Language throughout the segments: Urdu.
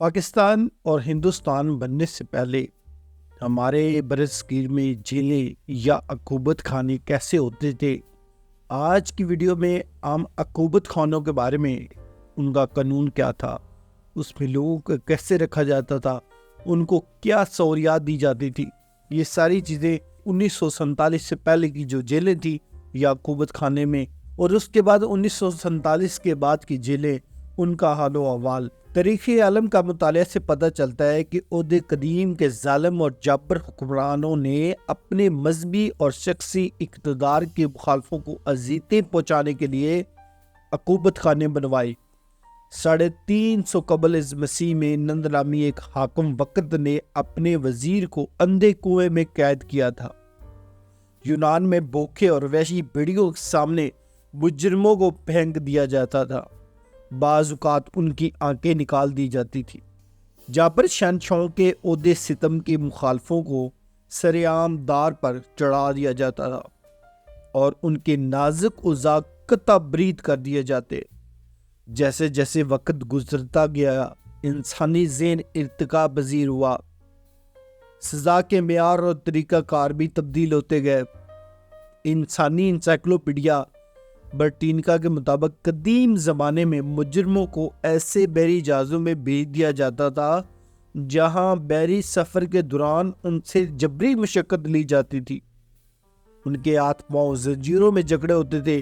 پاکستان اور ہندوستان بننے سے پہلے ہمارے برصغیر میں جیلیں یا عقوبت خانے کیسے ہوتے تھے؟ آج کی ویڈیو میں ہم عقوبت خانوں کے بارے میں، ان کا قانون کیا تھا، اس میں لوگوں کو کیسے رکھا جاتا تھا، ان کو کیا سہولیات دی جاتی تھی، یہ ساری چیزیں 1947 سے پہلے کی جو جیلیں تھیں یا عقوبت خانے میں، اور اس کے بعد 1947 کے بعد کی جیلیں، ان کا حال و احوال۔ تاریخ عالم کا مطالعہ سے پتہ چلتا ہے کہ عہد قدیم کے ظالم اور جابر حکمرانوں نے اپنے مذہبی اور شخصی اقتدار کے مخالفوں کو اذیتیں پہنچانے کے لیے عقوبت خانے بنوائے۔ 350 قبل از مسیح میں نند نامی ایک حاکم وقت نے اپنے وزیر کو اندھے کنویں میں قید کیا تھا۔ یونان میں بھوکے اور وحشی بھیڑیوں کے سامنے مجرموں کو پھینک دیا جاتا تھا، بعض اوقات ان کی آنکھیں نکال دی جاتی تھی۔ جابر شہنشاہوں کے عہدے ستم کے مخالفوں کو سرعام دار پر چڑھا دیا جاتا تھا اور ان کے نازک اعضاء قطع برید کر دیے جاتے۔ جیسے جیسے وقت گزرتا گیا، انسانی ذہن ارتقا پذیر ہوا، سزا کے معیار اور طریقہ کار بھی تبدیل ہوتے گئے۔ انسانی انسائکلوپیڈیا برٹینکا کے مطابق قدیم زمانے میں مجرموں کو ایسے بحری جہازوں میں بھیج دیا جاتا تھا جہاں بحری سفر کے دوران ان سے جبری مشقت لی جاتی تھی۔ ان کے ہاتھ پاؤں زنجیروں میں جکڑے ہوتے تھے۔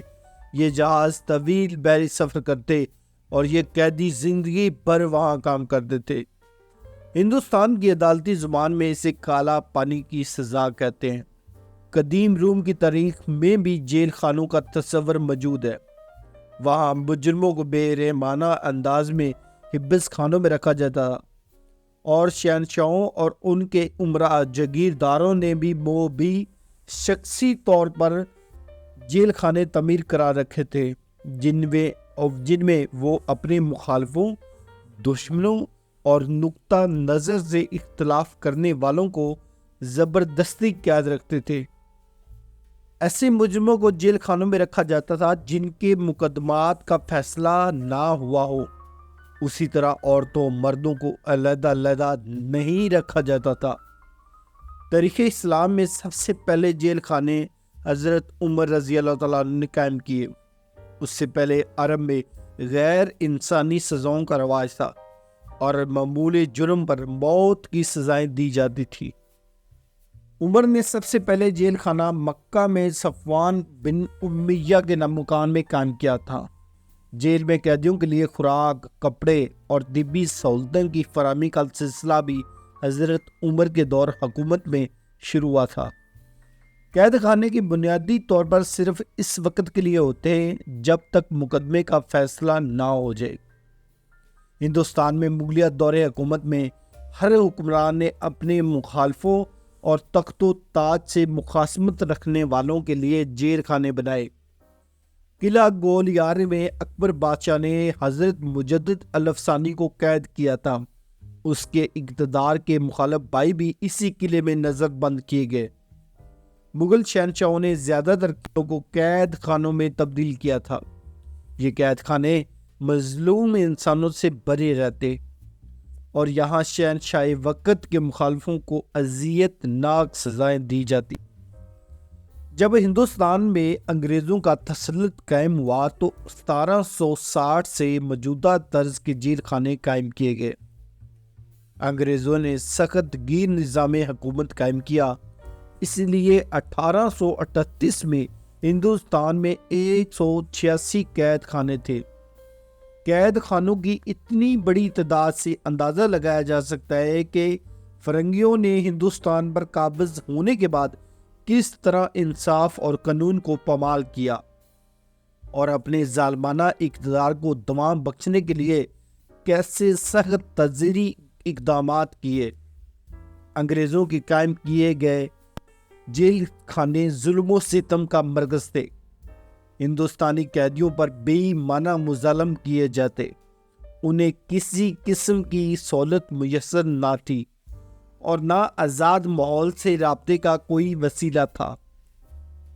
یہ جہاز طویل بحری سفر کرتے اور یہ قیدی زندگی بھر وہاں کام کرتے تھے۔ ہندوستان کی عدالتی زبان میں اسے کالا پانی کی سزا کہتے ہیں۔ قدیم روم کی تاریخ میں بھی جیل خانوں کا تصور موجود ہے۔ وہاں مجرموں کو بے رحمانہ انداز میں حبس خانوں میں رکھا جاتا تھا، اور شہنشاہوں اور ان کے امراء جاگیرداروں نے بھی شخصی طور پر جیل خانے تعمیر کرا رکھے تھے جن میں وہ اپنے مخالفوں، دشمنوں اور نقطہ نظر سے اختلاف کرنے والوں کو زبردستی قید رکھتے تھے۔ ایسے مجرموں کو جیل خانوں میں رکھا جاتا تھا جن کے مقدمات کا فیصلہ نہ ہوا ہو۔ اسی طرح عورتوں مردوں کو علیحدہ علیحدہ نہیں رکھا جاتا تھا۔ تاریخ اسلام میں سب سے پہلے جیل خانے حضرت عمر رضی اللہ تعالیٰ عنہ نے قائم کیے۔ اس سے پہلے عرب میں غیر انسانی سزاؤں کا رواج تھا اور معمول جرم پر موت کی سزائیں دی جاتی تھی۔ عمر نے سب سے پہلے جیل خانہ مکہ میں صفوان بن امیہ کے مکان میں قائم کیا تھا۔ جیل میں قیدیوں کے لیے خوراک، کپڑے اور طبی سہولتوں کی فراہمی کا سلسلہ بھی حضرت عمر کے دور حکومت میں شروع ہوا تھا۔ قید خانے کی بنیادی طور پر صرف اس وقت کے لیے ہوتے ہیں جب تک مقدمے کا فیصلہ نہ ہو جائے۔ ہندوستان میں مغلیہ دور حکومت میں ہر حکمران نے اپنے مخالفوں اور تخت و تاج سے مخاصمت رکھنے والوں کے لیے جیل خانے بنائے۔ قلعہ گولیار میں اکبر بادشاہ نے حضرت مجدد الافسانی کو قید کیا تھا۔ اس کے اقتدار کے مخالف بھائی بھی اسی قلعے میں نظر بند کیے گئے۔ مغل شہنشاہوں نے زیادہ تر قلعوں کو قید خانوں میں تبدیل کیا تھا۔ یہ قید خانے مظلوم انسانوں سے بھرے رہتے اور یہاں شہنشاہ وقت کے مخالفوں کو اذیت ناک سزائیں دی جاتی۔ جب ہندوستان میں انگریزوں کا تسلط قائم ہوا تو 1760 سے موجودہ طرز کے جیل خانے قائم کیے گئے۔ انگریزوں نے سخت گیر نظام حکومت قائم کیا، اس لیے 1838 میں ہندوستان میں 186 قید خانے تھے۔ قید خانوں کی اتنی بڑی تعداد سے اندازہ لگایا جا سکتا ہے کہ فرنگیوں نے ہندوستان پر قابض ہونے کے بعد کس طرح انصاف اور قانون کو پامال کیا اور اپنے ظالمانہ اقتدار کو دوام بخشنے کے لیے کیسے سخت تزئینی اقدامات کیے۔ انگریزوں کے قائم کیے گئے جیل خانے ظلم و ستم کا مرکز تھے۔ ہندوستانی قیدیوں پر بے معنی مظالم کیے جاتے، انہیں کسی قسم کی سہولت میسر نہ تھی اور نہ آزاد ماحول سے رابطے کا کوئی وسیلہ تھا۔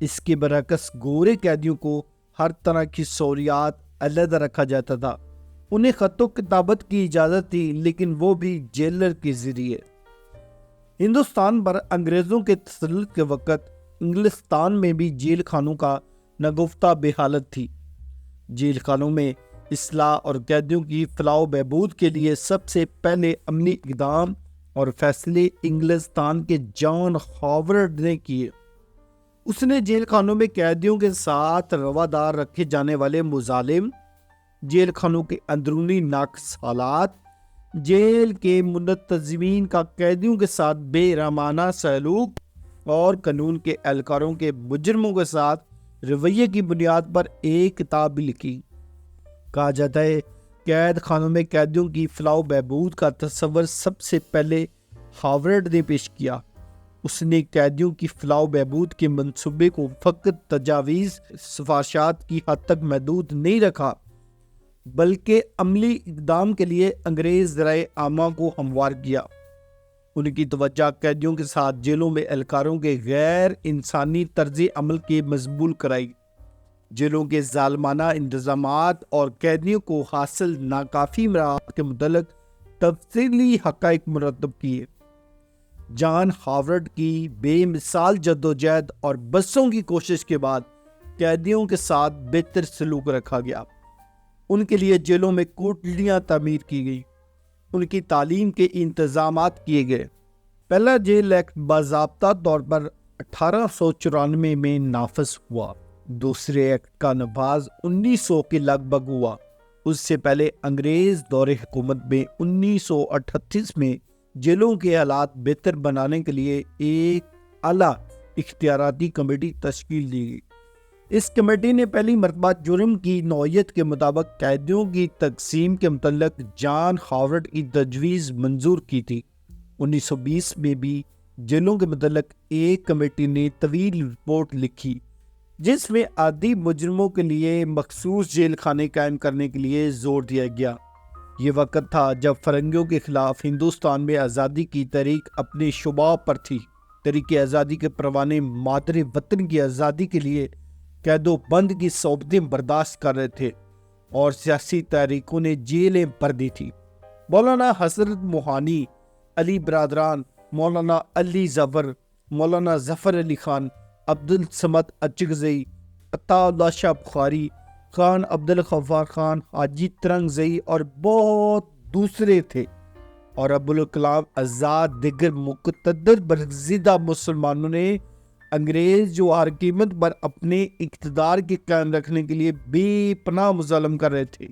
اس کے برعکس گورے قیدیوں کو ہر طرح کی سہولیات علیحدہ رکھا جاتا تھا۔ انہیں خط و کتابت کی اجازت تھی، لیکن وہ بھی جیلر کے ذریعے۔ ہندوستان پر انگریزوں کے تسلط کے وقت انگلستان میں بھی جیل خانوں کا نگفتہ بے حالت تھی۔ جیل خانوں میں اصلاح اور قیدیوں کی فلاح و بہبود کے لیے سب سے پہلے عملی اقدام اور فیصلے انگلستان کے جان ہاورڈ نے کیے۔ اس نے جیل خانوں میں قیدیوں کے ساتھ روادار رکھے جانے والے مظالم، جیل خانوں کے اندرونی ناقص حالات، جیل کے منتظمین کا قیدیوں کے ساتھ بے رحمانہ سلوک اور قانون کے اہلکاروں کے مجرموں کے ساتھ رویے کی بنیاد پر ایک کتاب بھی لکھی۔ کہا جاتا ہے قید خانوں میں قیدیوں کی فلاح و بہبود کا تصور سب سے پہلے ہاورڈ نے پیش کیا۔ اس نے قیدیوں کی فلاح و بہبود کے منصوبے کو فقط تجاویز سفارشات کی حد تک محدود نہیں رکھا، بلکہ عملی اقدام کے لیے انگریز ذرائع عامہ کو ہموار کیا۔ ان کی توجہ قیدیوں کے ساتھ جیلوں میں اہلکاروں کے غیر انسانی طرز عمل کے مضمول کرائی، جیلوں کے ظالمانہ انتظامات اور قیدیوں کو حاصل ناکافی مراحت کے متعلق تفصیلی حقائق مرتب کیے۔ جان ہاورڈ کی بے مثال جدوجہد اور برسوں کی کوشش کے بعد قیدیوں کے ساتھ بہتر سلوک رکھا گیا۔ ان کے لیے جیلوں میں کوٹلیاں تعمیر کی گئی، ان کی تعلیم کے انتظامات کیے گئے۔ پہلا جیل ایکٹ باضابطہ طور پر 1894 میں نافذ ہوا۔ دوسرے ایکٹ کا نفاذ 1900 کے لگ بھگ ہوا۔ اس سے پہلے انگریز دور حکومت میں 1938 میں جیلوں کے حالات بہتر بنانے کے لیے ایک اعلیٰ اختیاراتی کمیٹی تشکیل دی گئی۔ اس کمیٹی نے پہلی مرتبہ جرم کی نوعیت کے مطابق قیدیوں کی تقسیم کے متعلق جان ہاورڈ کی تجویز منظور کی تھی۔ 1920 میں بھی جیلوں کے متعلق ایک کمیٹی نے طویل رپورٹ لکھی، جس میں عادی مجرموں کے لیے مخصوص جیل خانے قائم کرنے کے لیے زور دیا گیا۔ یہ وقت تھا جب فرنگیوں کے خلاف ہندوستان میں آزادی کی تحریک اپنے شباب پر تھی۔ تحریک آزادی کے پروانے مادر وطن کی آزادی کے لیے قید و بند کی صحبتیں برداشت کر رہے تھے اور سیاسی تحریکوں نے جیلیں بھر دی تھی۔ مولانا حضرت موہانی، علی برادران، مولانا علی ظفر، مولانا ظفر علی خان، عبدالصمد اچکزئی، عطا اللہ شاہ بخاری، خان عبدالغفار خان، حاجی ترنگزئی اور بہت دوسرے تھے، اور ابوالکلام آزاد دیگر مقتدر برگزیدہ مسلمانوں نے انگریز جو ہر قیمت پر اپنے اقتدار کے قائم رکھنے کے لیے بے پناہ مظالم کر رہے تھے،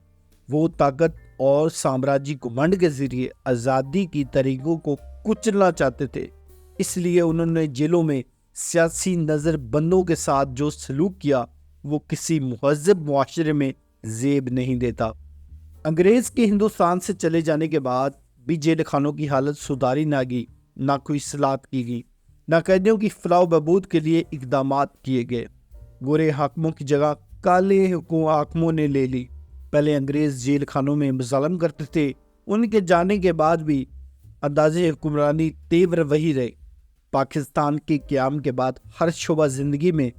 وہ طاقت اور سامراجی گھمنڈ کے ذریعے آزادی کی تحریکوں کو کچلنا چاہتے تھے۔ اس لیے انہوں نے جیلوں میں سیاسی نظر بندوں کے ساتھ جو سلوک کیا وہ کسی مہذب معاشرے میں زیب نہیں دیتا۔ انگریز کے ہندوستان سے چلے جانے کے بعد بھی جیل خانوں کی حالت سدھاری نہ گئی، نہ کوئی اصلاحات کی گئی، نہ قیدیوں کی فلاح و بہبود کے لیے اقدامات کیے گئے۔ گورے حاکموں کی جگہ کالے حاکموں نے لے لی۔ پہلے انگریز جیل خانوں میں مظالم کرتے تھے، ان کے جانے کے بعد بھی انداز حکمرانی تیور وہی رہے۔ پاکستان کے قیام کے بعد ہر شعبہ زندگی میں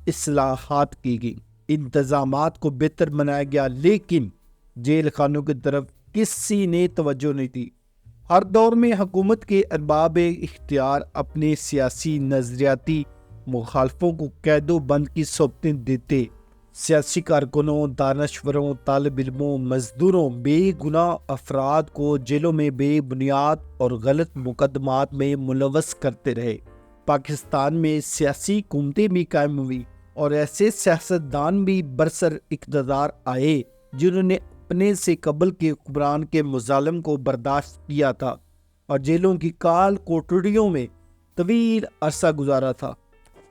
اصلاحات کی گئی، انتظامات کو بہتر بنایا گیا، لیکن جیل خانوں کی طرف کسی نے توجہ نہیں دی۔ ہر دور میں حکومت کے ارباب اختیار اپنے سیاسی نظریاتی مخالفوں کو قید و بند کی صحبتیں دیتے، سیاسی کارکنوں، دانشوروں، طالب علموں، مزدوروں، بے گناہ افراد کو جیلوں میں بے بنیاد اور غلط مقدمات میں ملوث کرتے رہے۔ پاکستان میں سیاسی حکومتیں بھی قائم ہوئی اور ایسے سیاستدان بھی برسر اقتدار آئے جنہوں نے اپنے سے قبل کے حکمران کے مظالم کو برداشت کیا تھا اور جیلوں کی کال کوٹڑیوں میں طویل عرصہ گزارا تھا،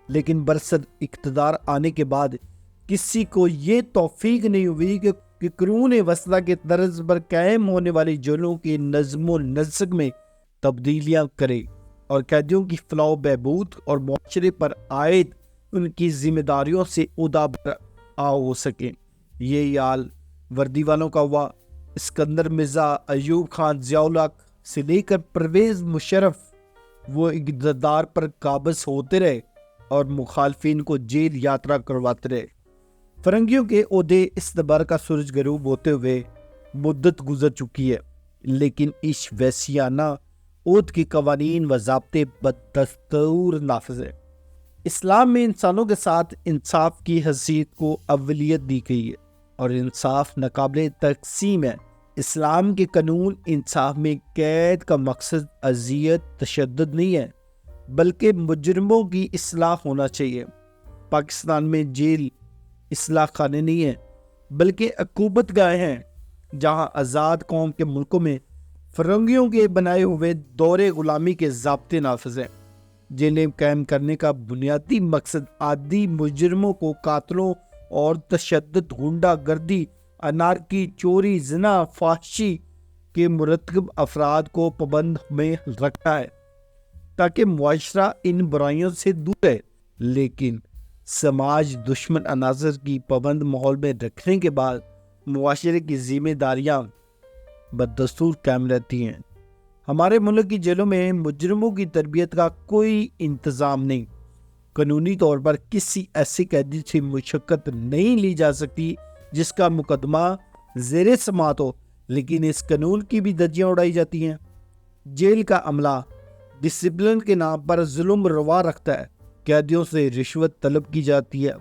لیکن برسر اقتدار آنے کے بعد کسی کو یہ توفیق نہیں ہوئی کہ قرون وسطیٰ کے طرز پر قائم ہونے والی جیلوں کے نظم و نسق میں تبدیلیاں کرے اور قیدیوں کی فلاح و بہبود اور معاشرے پر عائد ان کی ذمہ داریوں سے عہدہ برآ ہو سکیں۔ یہ حال وردی والوں کا ہوا۔ اسکندر مرزا، ایوب خان، ضیاء الحق سے لے کر پرویز مشرف وہ اقتدار پر قابض ہوتے رہے اور مخالفین کو جیل یاترا کرواتے رہے۔ فرنگیوں کے عہدے استعمار کا سورج غروب ہوتے ہوئے مدت گزر چکی ہے، لیکن اس وحشیانہ عہد کے قوانین و ضابطے بدستور نافذ ہیں۔ اسلام میں انسانوں کے ساتھ انصاف کی حیثیت کو اولیت دی گئی ہے اور انصاف ناقابل تقسیم ہے۔ اسلام کے قانون انصاف میں قید کا مقصد اذیت تشدد نہیں ہے، بلکہ مجرموں کی اصلاح ہونا چاہیے۔ پاکستان میں جیل اصلاح خانے نہیں ہیں، بلکہ عقوبت گاہیں ہیں، جہاں آزاد قوم کے ملکوں میں فرنگیوں کے بنائے ہوئے دور غلامی کے ضابطے نافذ ہیں۔ جیلیں قائم کرنے کا بنیادی مقصد عادی مجرموں کو قاتلوں اور تشدد، غنڈہ گردی، انارکی، چوری، زنا، فحاشی کے مرتکب افراد کو پابند میں رکھنا ہے تاکہ معاشرہ ان برائیوں سے دور رہے۔ لیکن سماج دشمن عناصر کی پابند ماحول میں رکھنے کے بعد معاشرے کی ذمہ داریاں بدستور قائم رہتی ہیں۔ ہمارے ملک کی جیلوں میں مجرموں کی تربیت کا کوئی انتظام نہیں۔ قانونی طور پر کسی ایسی قیدی سے مشقت نہیں لی جا سکتی جس کا مقدمہ زیر سماعت ہو، لیکن اس قانون کی بھی دھجیاں اڑائی جاتی ہیں۔ جیل کا عملہ ڈسپلن کے نام پر ظلم روا رکھتا ہے، قیدیوں سے رشوت طلب کی جاتی ہے۔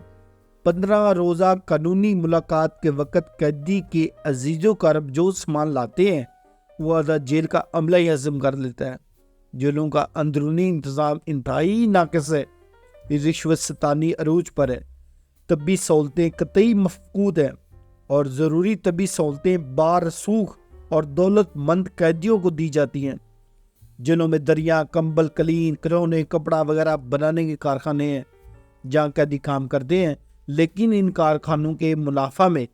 15 روزہ قانونی ملاقات کے وقت قیدی کے عزیز و اقارب جو سامان لاتے ہیں وہ آدھا جیل کا عملہ ہی ہضم کر لیتا ہے۔ جیلوں کا اندرونی انتظام انتہائی ناقص ہے، رشوت ستانی عروج پر ہے، طبی سہولتیں قطعی مفقود ہیں اور ضروری طبی سہولتیں بارسوخ اور دولت مند قیدیوں کو دی جاتی ہیں۔ جنہوں میں دریا، کمبل، قلین، کھلونے، کپڑا وغیرہ بنانے کے کارخانے ہیں جہاں قیدی کام کرتے ہیں، لیکن ان کارخانوں کے منافع میں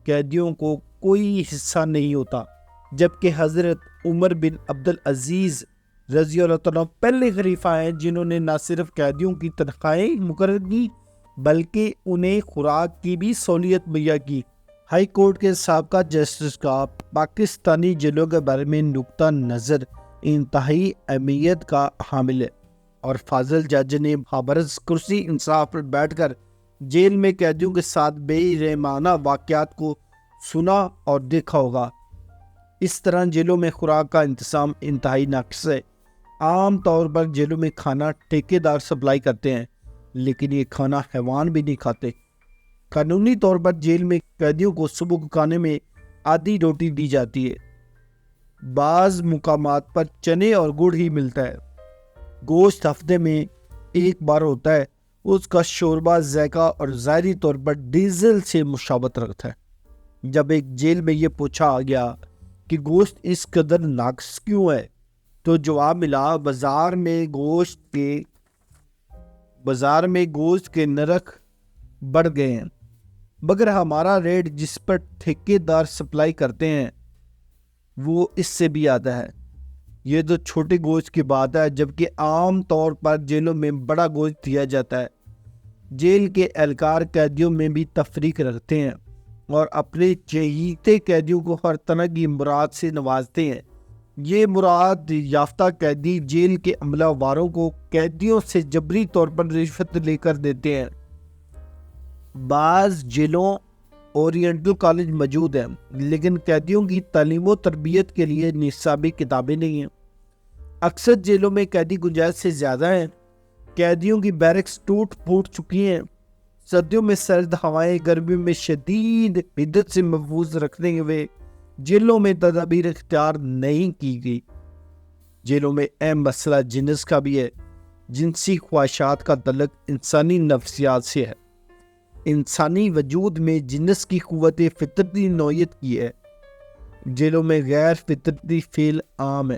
قیدیوں کو کوئی حصہ نہیں ہوتا، جبکہ حضرت عمر بن عبدالعزیز رضی اللہ تعالیٰ پہلے خلیفہ ہیں جنہوں نے نہ صرف قیدیوں کی تنخواہیں مقرر کی بلکہ انہیں خوراک کی بھی سہولت مہیا کی۔ ہائی کورٹ کے سابقہ جسٹس کا پاکستانی جیلوں کے بارے میں نقطہ نظر انتہائی اہمیت کا حامل ہے، اور فاضل جج نے بابرس کرسی انصاف پر بیٹھ کر جیل میں قیدیوں کے ساتھ بے رحمانہ واقعات کو سنا اور دیکھا ہوگا۔ اس طرح جیلوں میں خوراک کا انتظام انتہائی ناقص ہے۔ عام طور پر جیلوں میں کھانا ٹھیکیدار سپلائی کرتے ہیں، لیکن یہ کھانا حیوان بھی نہیں کھاتے۔ قانونی طور پر جیل میں قیدیوں کو صبح کے کھانے میں آدھی روٹی دی جاتی ہے۔ بعض مقامات پر چنے اور گڑ ہی ملتا ہے۔ گوشت ہفتے میں ایک بار ہوتا ہے، اس کا شوربہ ذائقہ اور ظاہری طور پر ڈیزل سے مشابہت رکھتا ہے۔ جب ایک جیل میں یہ پوچھا گیا کہ گوشت اس قدر ناقص کیوں ہے تو جواب ملا، بازار میں گوشت کے نرخ بڑھ گئے ہیں، مگر ہمارا ریٹ جس پر ٹھیکیدار سپلائی کرتے ہیں وہ اس سے بھی آتا ہے۔ یہ تو چھوٹے گوشت کی بات ہے، جبکہ عام طور پر جیلوں میں بڑا گوشت دیا جاتا ہے۔ جیل کے اہلکار قیدیوں میں بھی تفریق رکھتے ہیں اور اپنے چہیتے قیدیوں کو ہر طرح کی مراد سے نوازتے ہیں۔ یہ مراد یافتہ قیدی جیل کے عملہ واروں کو قیدیوں سے جبری طور پر رشوت لے کر دیتے ہیں۔ بعض جیلوں اورینٹل کالج موجود ہیں، لیکن قیدیوں کی تعلیم و تربیت کے لیے نصابی کتابیں نہیں ہیں۔ اکثر جیلوں میں قیدی گنجائش سے زیادہ ہیں۔ قیدیوں کی بیرکس ٹوٹ پھوٹ چکی ہیں۔ سردیوں میں سرد ہوائیں، گرمیوں میں شدید حدت سے محفوظ رکھنے ہوئے جیلوں میں تدابیر اختیار نہیں کی گئی۔ جیلوں میں اہم مسئلہ جنس کا بھی ہے۔ جنسی خواہشات کا تعلق انسانی نفسیات سے ہے۔ انسانی وجود میں جنس کی قوت فطرتی نوعیت کی ہے۔ جیلوں میں غیر فطرتی فعل عام ہے۔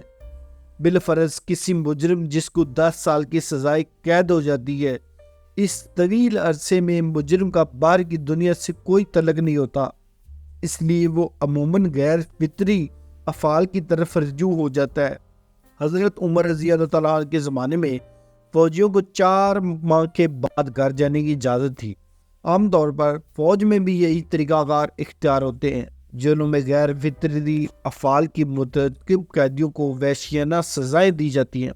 بالفرض کسی مجرم جس کو 10 سال کی سزائے قید ہو جاتی ہے، اس طویل عرصے میں مجرم کا باہر کی دنیا سے کوئی تعلق نہیں ہوتا، اس لیے وہ عموماً غیر فطری افعال کی طرف رجوع ہو جاتا ہے۔ حضرت عمر رضی اللہ تعالیٰ عنہ کے زمانے میں فوجیوں کو 4 ماہ کے بعد گھر جانے کی اجازت تھی۔ عام طور پر فوج میں بھی یہی طریقہ کار اختیار ہوتے ہیں۔ جیلوں میں غیر فطری افعال کی مرتکب قیدیوں کو وحشیانہ سزائیں دی جاتی ہیں،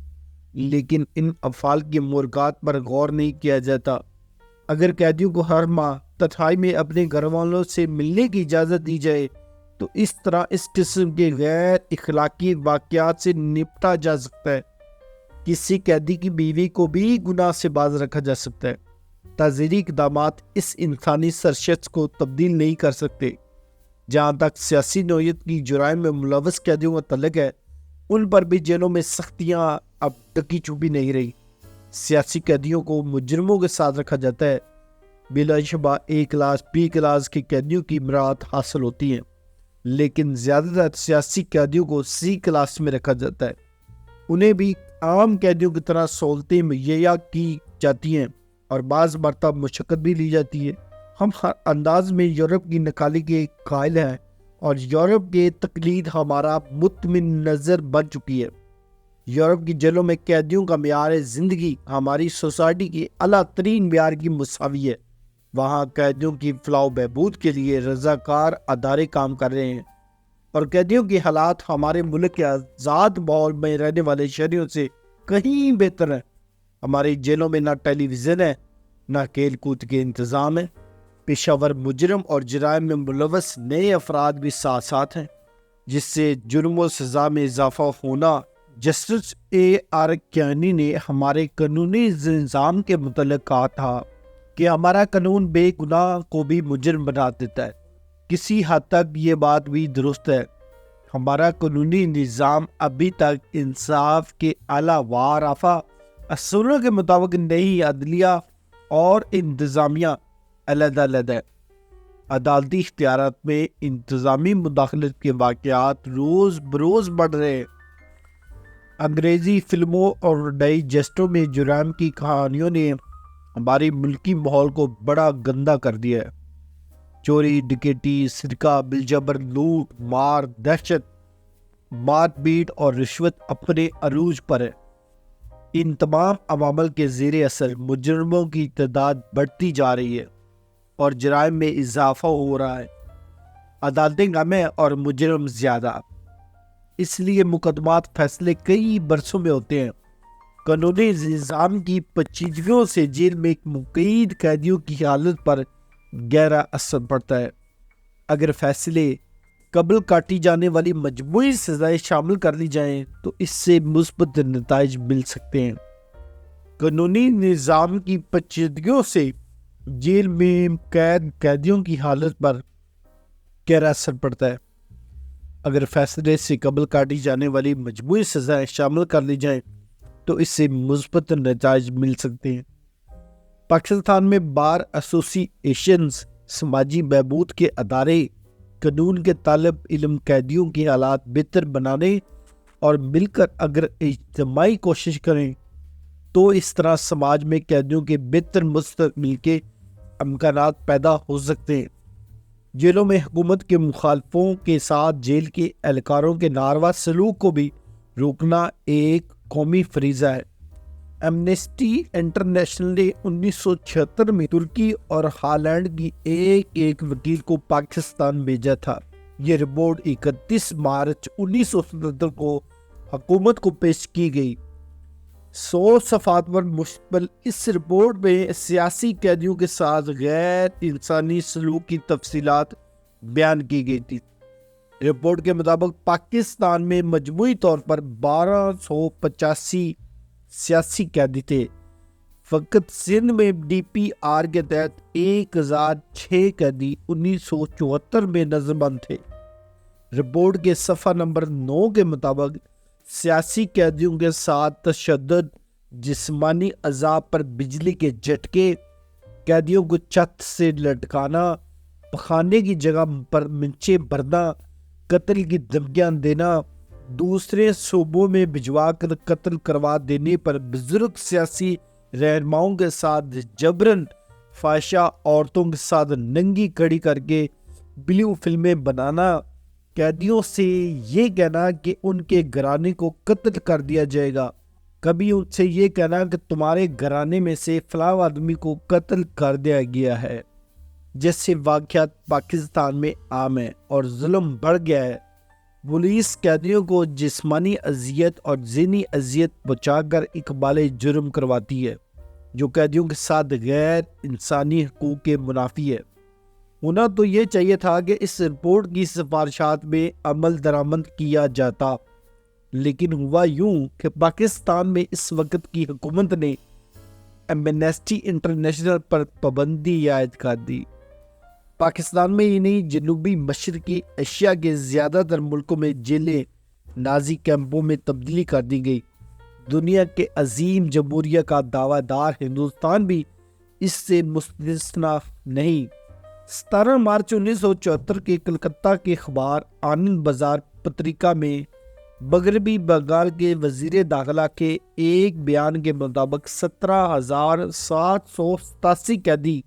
لیکن ان افعال کی مرغات پر غور نہیں کیا جاتا۔ اگر قیدیوں کو ہر ماہ تنہائی میں اپنے گھر والوں سے ملنے کی اجازت دی جائے تو اس طرح اس قسم کے غیر اخلاقی واقعات سے نپٹا جا سکتا ہے۔ کسی قیدی کی بیوی کو بھی گناہ سے باز رکھا جا سکتا ہے۔ تعزیری اقدامات اس انسانی سرشت کو تبدیل نہیں کر سکتے۔ جہاں تک سیاسی نوعیت کی جرائم میں ملوث قیدیوں کا تعلق ہے، ان پر بھی جیلوں میں سختیاں اب ڈکی چھپی نہیں رہی۔ سیاسی قیدیوں کو مجرموں کے ساتھ رکھا جاتا ہے۔ بلا شبہ A کلاس B کلاس کے قیدیوں کی مراعات حاصل ہوتی ہیں، لیکن زیادہ تر سیاسی قیدیوں کو C کلاس میں رکھا جاتا ہے۔ انہیں بھی عام قیدیوں کی طرح سہولتیں مہیا کی جاتی ہیں اور بعض مرتبہ مشقت بھی لی جاتی ہے۔ ہم ہر انداز میں یورپ کی نقالی کے قائل ہیں اور یورپ کے تقلید ہمارا مطمئن نظر بن چکی ہے۔ یورپ کی جیلوں میں قیدیوں کا معیار زندگی ہماری سوسائٹی کی اعلیٰ ترین معیار کی مساوی ہے۔ وہاں قیدیوں کی فلاح و بہبود کے لیے رضاکار ادارے کام کر رہے ہیں اور قیدیوں کے حالات ہمارے ملک کے آزاد ماحول میں رہنے والے شہریوں سے کہیں بہتر ہیں۔ ہماری جیلوں میں نہ ٹیلی ویژن ہے، نہ کھیل کود کے انتظام ہے۔ پیشہ ور مجرم اور جرائم میں ملوث نئے افراد بھی ساتھ ساتھ ہیں، جس سے جرم و سزا میں اضافہ ہونا۔ Justice A.R. کیانی نے ہمارے قانونی نظام کے متعلق کہا تھا کہ ہمارا قانون بے گناہ کو بھی مجرم بنا دیتا ہے۔ کسی حد تک یہ بات بھی درست ہے۔ ہمارا قانونی نظام ابھی تک انصاف کے اعلیٰ و رفع اصولوں کے مطابق نہیں، عدلیہ اور انتظامیہ علیحدہ علیحدہ ہے۔ عدالتی اختیارات میں انتظامی مداخلت کے واقعات روز بروز بڑھ رہے ہیں۔ انگریزی فلموں اور ڈائجسٹوں میں جرائم کی کہانیوں نے ہماری ملکی ماحول کو بڑا گندا کر دیا ہے۔ چوری، ڈکیٹی، سرقہ، بالجبر لوٹ مار، دہشت، مار پیٹ اور رشوت اپنے عروج پر ہے۔ ان تمام عوامل کے زیر اثر مجرموں کی تعداد بڑھتی جا رہی ہے اور جرائم میں اضافہ ہو رہا ہے۔ عدالتیں کم ہیں اور مجرم زیادہ، اس لیے مقدمات فیصلے کئی برسوں میں ہوتے ہیں۔ قانونی نظام کی پیچیدگیوں سے جیل میں مقید قیدیوں کی حالت پر گہرا اثر پڑتا ہے۔ اگر فیصلے قبل کاٹی جانے والی مجموعی سزائیں شامل کر لی جائیں تو اس سے مثبت نتائج مل سکتے ہیں۔ قانونی نظام کی پیچیدگیوں سے جیل میں قیدیوں کی حالت پر گہرا اثر پڑتا ہے۔ اگر فیصلے سے قبل کاٹی جانے والی مجموعی سزائیں شامل کر لی جائیں تو اس سے مثبت نتائج مل سکتے ہیں۔ پاکستان میں بار ایسوسی ایشنز، سماجی بہبود کے ادارے، قانون کے طالب علم قیدیوں کی حالات بہتر بنانے اور مل کر اگر اجتماعی کوشش کریں تو اس طرح سماج میں قیدیوں کے بہتر مستقبل کے امکانات پیدا ہو سکتے ہیں۔ جیلوں میں حکومت کے مخالفوں کے ساتھ جیل کے اہلکاروں کے ناروا سلوک کو بھی روکنا ایک قومی فریضہ ہے۔ ایمنسٹی انٹرنیشنل نے 1976 میں ترکی اور ہالینڈ کی ایک وکیل کو پاکستان بھیجا تھا۔ یہ رپورٹ 31 مارچ 1977 کو حکومت کو پیش کی گئی۔ 100 صفحات پر مشتمل اس رپورٹ میں سیاسی قیدیوں کے ساتھ غیر انسانی سلوک کی تفصیلات بیان کی گئی تھی۔ رپورٹ کے مطابق پاکستان میں مجموعی طور پر 1285 سیاسی قیدی تھے۔ فقط سندھ میں DPR کے تحت 1006 قیدی 1974 میں نظربند تھے۔ رپورٹ کے صفحہ نمبر 9 کے مطابق سیاسی قیدیوں کے ساتھ تشدد، جسمانی عذاب پر بجلی کے جھٹکے، قیدیوں کو چھت سے لٹکانا، پخانے کی جگہ پر منچے بھرنا، قتل کی دھمکیاں دینا، دوسرے صوبوں میں بھجوا کر قتل کروا دینے پر بزرگ سیاسی رہنماؤں کے ساتھ جبرن، فحشہ عورتوں کے ساتھ ننگی کھڑی کر کے بلیو فلمیں بنانا، قیدیوں سے یہ کہنا کہ ان کے گھرانے کو قتل کر دیا جائے گا، کبھی ان سے یہ کہنا کہ تمہارے گھرانے میں سے فلاں آدمی کو قتل کر دیا گیا ہے، جیسے واقعات پاکستان میں عام ہیں اور ظلم بڑھ گیا ہے۔ پولیس قیدیوں کو جسمانی اذیت اور ذہنی اذیت پہنچا کر اقبال جرم کرواتی ہے، جو قیدیوں کے ساتھ غیر انسانی حقوق کے منافی ہے۔ ہونا تو یہ چاہیے تھا کہ اس رپورٹ کی سفارشات میں عمل درآمد کیا جاتا، لیکن ہوا یوں کہ پاکستان میں اس وقت کی حکومت نے ایمنسٹی انٹرنیشنل پر پابندی عائد کر دی۔ پاکستان میں ہی نہیں، جنوبی مشرقی ایشیا کے زیادہ تر ملکوں میں جیلیں نازی کیمپوں میں تبدیلی کر دی گئی۔ دنیا کے عظیم جمہوریہ کا دعویٰ دار ہندوستان بھی اس سے مستثنا نہیں۔ 17 مارچ 1974 کے کلکتہ کے اخبار آنند بازار پتریکا میں مغربی بنگال کے وزیر داخلہ کے ایک بیان کے مطابق 17,787 قیدی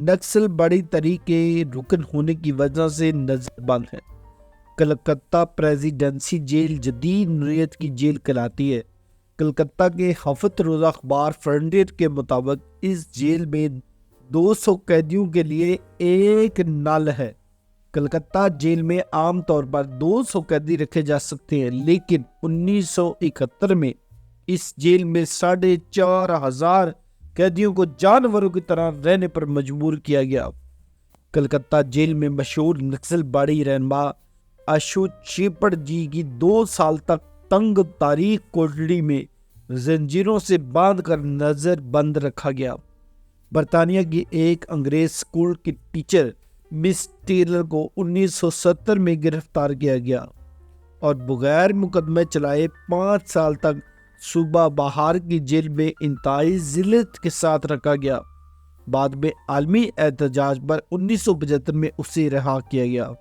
نکسل بڑی تحریک کے رکن ہونے کی وجہ سے نظر بند ہیں۔ کلکتہ پریزیڈنسی جیل جدید نوعیت کی جیل کہلاتی ہے۔ کلکتہ کے ہفت روزہ اخبار فرنٹیئر کے مطابق اس جیل میں 200 قیدیوں کے لیے ایک نل ہے۔ کلکتہ جیل میں عام طور پر 200 قیدی رکھے جا سکتے ہیں، لیکن 1971 میں اس جیل میں 4,500 قیدیوں کو جانوروں کی طرح رہنے پر مجبور کیا گیا۔ کلکتہ جیل میں مشہور نکسل باڑی رہنما اشوک شیپڑ جی کی 2 سال تک تنگ تاریخ کوٹڑی میں زنجیروں سے باندھ کر نظر بند رکھا گیا۔ برطانیہ کی ایک انگریز اسکول کی ٹیچر مس ٹیلر کو 1970 میں گرفتار کیا گیا اور بغیر مقدمے چلائے 5 سال تک صوبہ بہار کی جیل میں انتہائی ذلت کے ساتھ رکھا گیا۔ بعد میں عالمی احتجاج پر 1975 میں اسے رہا کیا گیا۔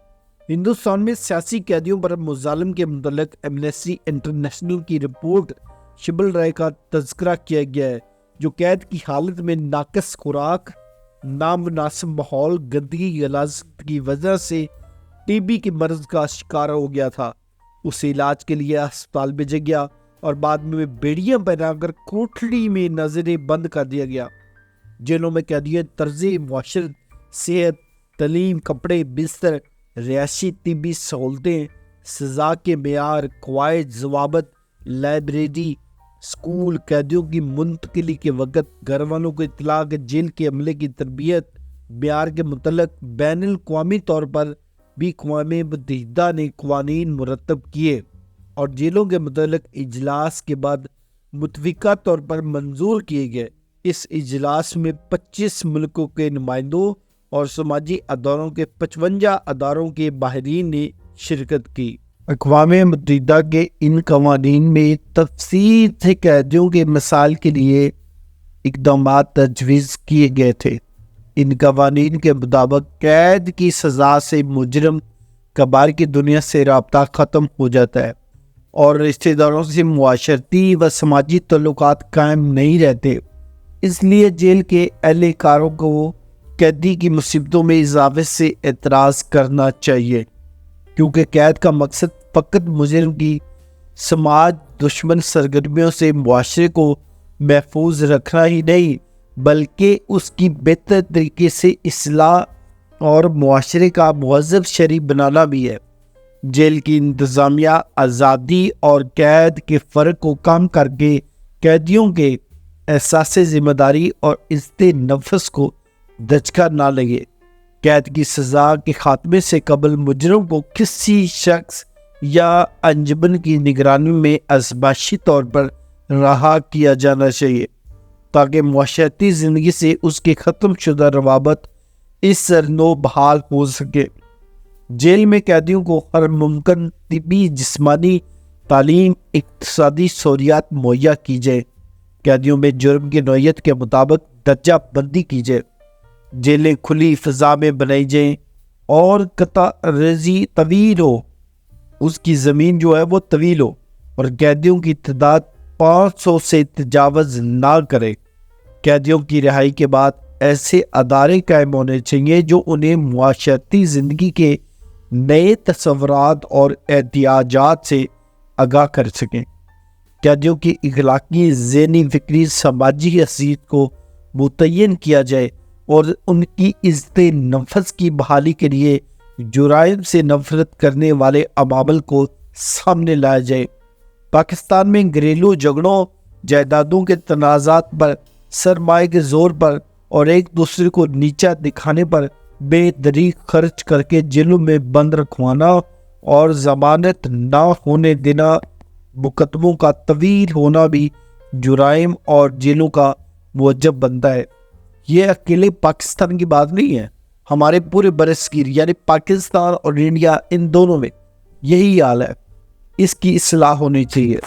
ہندوستان میں سیاسی قیدیوں پر مظالم کے متعلق ایمنسٹی انٹرنیشنل کی رپورٹ شبل رائے کا تذکرہ کیا گیا ہے، جو قید کی حالت میں ناقص خوراک، نامناسب ماحول، گندگی، غلاظت کی وجہ سے ٹی بی کے مرض کا شکار ہو گیا تھا۔ اسے علاج کے لیے ہسپتال بھیجا گیا اور بعد میں بیڑیاں پہنا کر کوٹڑی میں نظریں بند کر دیا گیا۔ جیلوں میں قیدیوں طرز معاشرت، صحت، تعلیم، کپڑے، بستر، رہائشی طبی سہولتیں، سزا کے معیار، قواعد ضوابط، لائبریری، اسکول، قیدیوں کی منتقلی کے وقت گھر والوں کو اطلاع کہ جیل کے عملے کی تربیت معیار کے متعلق بین الاقوامی طور پر بھی اقوام متحدہ نے قوانین مرتب کیے اور جیلوں کے متعلق اجلاس کے بعد متفقہ طور پر منظور کیے گئے۔ اس اجلاس میں 25 ملکوں کے نمائندوں اور سماجی اداروں کے 55 اداروں کے ماہرین نے شرکت کی۔ اقوام متحدہ کے ان قوانین میں تفصیل سے قیدیوں کے مسائل کے لیے اقدامات تجویز کیے گئے تھے۔ ان قوانین کے مطابق قید کی سزا سے مجرم کبائر کی دنیا سے رابطہ ختم ہو جاتا ہے اور رشتہ داروں سے معاشرتی و سماجی تعلقات قائم نہیں رہتے۔ اس لیے جیل کے اہلکاروں کو قیدی کی مصیبتوں میں اضافے سے اعتراض کرنا چاہیے، کیونکہ قید کا مقصد فقط مجرم کی سماج دشمن سرگرمیوں سے معاشرے کو محفوظ رکھنا ہی نہیں، بلکہ اس کی بہتر طریقے سے اصلاح اور معاشرے کا مہذب شہری بنانا بھی ہے۔ جیل کی انتظامیہ آزادی اور قید کے فرق کو کم کر کے قیدیوں کے احساس ذمہ داری اور عزت نفس کو دھچکا نہ لگے۔ قید کی سزا کے خاتمے سے قبل مجرم کو کسی شخص یا انجمن کی نگرانی میں ازمائشی طور پر رہا کیا جانا چاہیے، تاکہ معاشرتی زندگی سے اس کے ختم شدہ روابط اس نو بحال ہو سکے۔ جیل میں قیدیوں کو ہر ممکن طبی، جسمانی، تعلیم، اقتصادی سہولیات مہیا کی جائے۔ قیدیوں میں جرم کی نوعیت کے مطابق درجہ بندی کی جائے۔ جیلیں کھلی فضا میں بنائی جائیں اور قطع ریزی طویل ہو، اس کی زمین جو ہے وہ طویل ہو اور قیدیوں کی تعداد 500 سے تجاوز نہ کرے۔ قیدیوں کی رہائی کے بعد ایسے ادارے قائم ہونے چاہیے جو انہیں معاشرتی زندگی کے نئے تصورات اور احتیاجات سے آگاہ کر سکیں۔ قیدیوں کی اخلاقی، ذہنی، فکری، سماجی حیثیت کو متعین کیا جائے اور ان کی عزت نفس کی بحالی کے لیے جرائم سے نفرت کرنے والے عوامل کو سامنے لایا جائے۔ پاکستان میں گھریلو جھگڑوں، جائیدادوں کے تنازعات پر، سرمایہ کے زور پر اور ایک دوسرے کو نیچا دکھانے پر بے دریغ خرچ کر کے جیلوں میں بند رکھوانا اور ضمانت نہ ہونے دینا، مقدموں کا طویل ہونا بھی جرائم اور جیلوں کا موجب بنتا ہے۔ یہ اکیلے پاکستان کی بات نہیں ہے، ہمارے پورے برصغیر یعنی پاکستان اور انڈیا، ان دونوں میں یہی حال ہے۔ اس کی اصلاح ہونی چاہیے۔